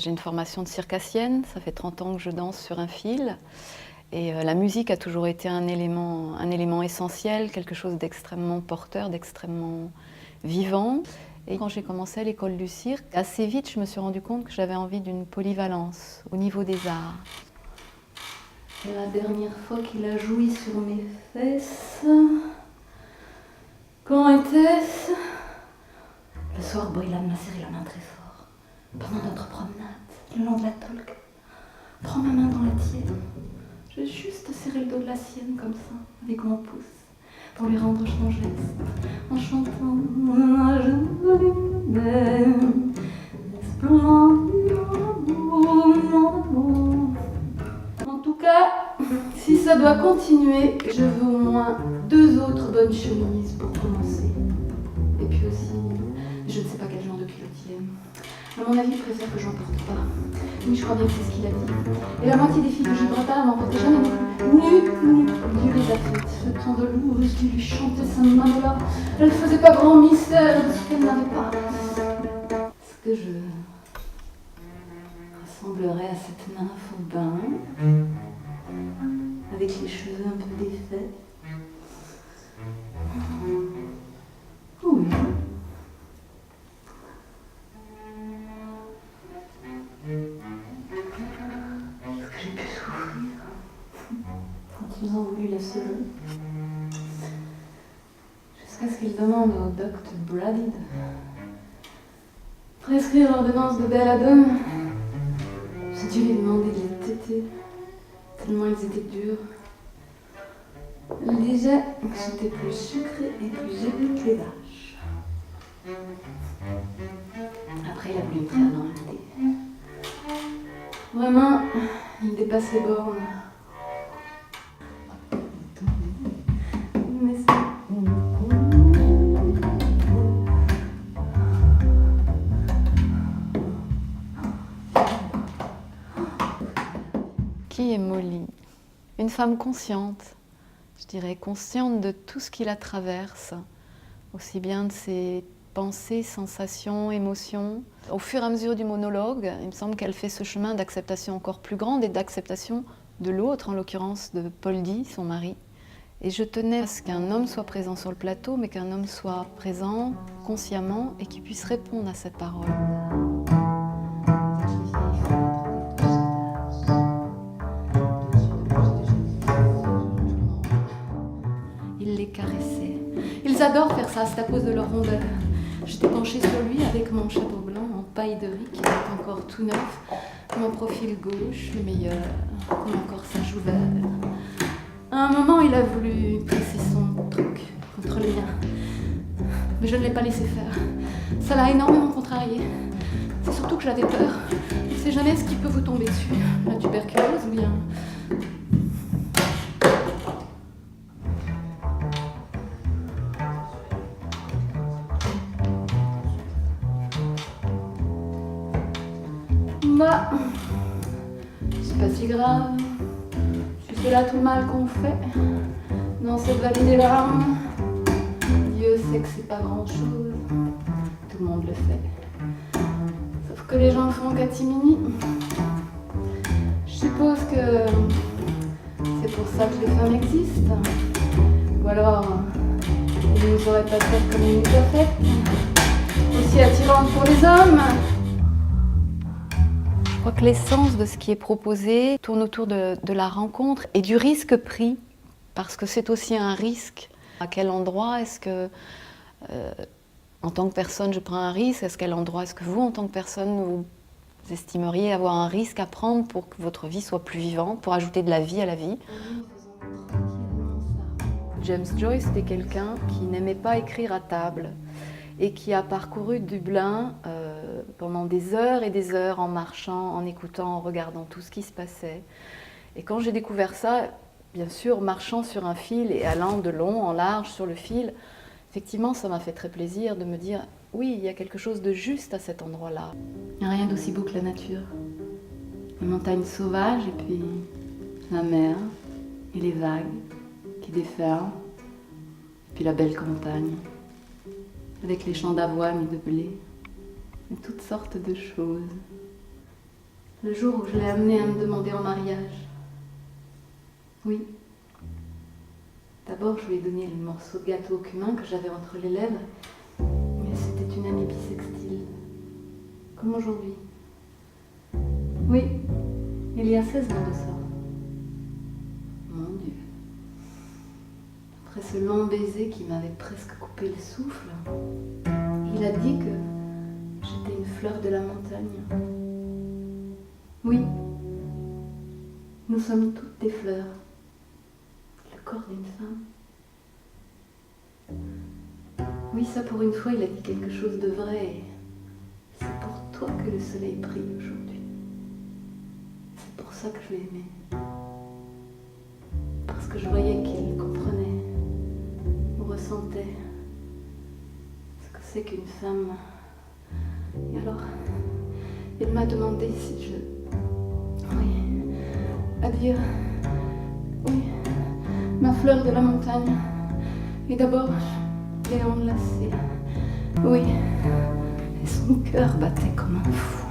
J'ai une formation de circassienne, ça fait 30 ans que je danse sur un fil. Et la musique a toujours été un élément essentiel, quelque chose d'extrêmement porteur, d'extrêmement vivant. Et quand j'ai commencé à l'école du cirque, assez vite je me suis rendu compte que j'avais envie d'une polyvalence au niveau des arts. Et la dernière fois qu'il a joui sur mes fesses, quand était-ce? Le soir, Boylan m'a serré la main très fort. Pendant notre promenade, le long de la Tolque. Prends ma main dans la tienne. J'ai juste serré le dos de la sienne comme ça, avec mon pouce, pour lui rendre son geste, en chantant « Je m'aime, explore mon amour ». En tout cas, si ça doit continuer, je veux au moins 2 autres bonnes chemises pour commencer. Et puis aussi, je ne sais pas quel genre de culotte il aime. À mon avis, il préfère que j'en porte pas. Oui, je crois bien que c'est ce qu'il a dit. Et la moitié des filles de Gibraltar n'en portaient jamais non plus. Dieu les a faites. Ce temps de louveuse qui lui chantait sa main-là. Elle ne faisait pas grand mystère de ce qu'elle n'avait pas. Est-ce que je ressemblerais à cette nymphe au bain, avec les cheveux un peu défaits? Oui. J'ai pu souffrir quand ils ont voulu la sauver. Jusqu'à ce qu'ils demandent au Dr. Brady de prescrire l'ordonnance de Belladone. J'ai dû lui demander de les téter, tellement ils étaient durs. Elle disait que j'étais plus sucrée et plus jolie que les vaches. Après, il a voulu me faire dans le thé. Vraiment, il dépasse les bornes. Qui est Molly? Une femme consciente, je dirais, consciente de tout ce qui la traverse, aussi bien de ses pensées, sensations, émotions. Au fur et à mesure du monologue, il me semble qu'elle fait ce chemin d'acceptation encore plus grande et d'acceptation de l'autre, en l'occurrence de Paul D, son mari. Et je tenais à ce qu'un homme soit présent sur le plateau, mais qu'un homme soit présent consciemment et qu'il puisse répondre à cette parole. Il les caressait. Ils adorent faire ça, c'est à cause de leur rondeur. J'étais penchée sur lui avec mon chapeau blanc en paille de riz qui était encore tout neuf, mon profil gauche, le meilleur, comme encore sa joue verte. À un moment, il a voulu presser son truc contre le mien, mais je ne l'ai pas laissé faire. Ça l'a énormément contrarié. C'est surtout que j'avais peur. On ne sait jamais ce qui peut vous tomber dessus. La tuberculose ou bien... Bah, c'est pas si grave. Si c'est là tout le mal qu'on fait dans cette vallée des larmes, Dieu sait que c'est pas grand-chose. Tout le monde le fait. Sauf que les gens font catimini. Je suppose que c'est pour ça que les femmes existent. Ou alors, ils nous auraient pas fait comme ils nous ont fait. Aussi attirante pour les hommes. Je crois que l'essence de ce qui est proposé tourne autour de la rencontre et du risque pris, parce que c'est aussi un risque. À quel endroit est-ce que, en tant que personne, je prends un risque? À quel endroit est-ce que vous, en tant que personne, vous estimeriez avoir un risque à prendre pour que votre vie soit plus vivante, pour ajouter de la vie à la vie? James Joyce était quelqu'un qui n'aimait pas écrire à table et qui a parcouru Dublin pendant des heures et des heures en marchant, en écoutant, en regardant tout ce qui se passait. Et quand j'ai découvert ça, bien sûr, marchant sur un fil et allant de long en large sur le fil, effectivement, ça m'a fait très plaisir de me dire « oui, il y a quelque chose de juste à cet endroit-là ». Il n'y a rien d'aussi beau que la nature. Les montagnes sauvages et puis la mer et les vagues qui déferlent, puis la belle campagne, avec les champs d'avoine et de blé, et toutes sortes de choses. Le jour où je l'ai amené à me demander en mariage. Oui. D'abord, je lui ai donné le morceau de gâteau au cumin que j'avais entre les lèvres. Mais c'était une amie bisextile. Comme aujourd'hui. Oui, il y a 16 ans de ça. Mon Dieu. Après ce long baiser qui m'avait presque coupé le souffle, il a dit que j'étais une fleur de la montagne. Oui, nous sommes toutes des fleurs. Le corps d'une femme. Oui, ça pour une fois, il a dit quelque chose de vrai. C'est pour toi que le soleil brille aujourd'hui. C'est pour ça que je l'ai aimé. Parce que je voyais qu'il comprenait, ou ressentait ce que c'est qu'une femme. Et alors, il m'a demandé si je... Oui, à dire... Oui, ma fleur de la montagne. Et d'abord, je l'ai enlacée. Oui, et son cœur battait comme un fou.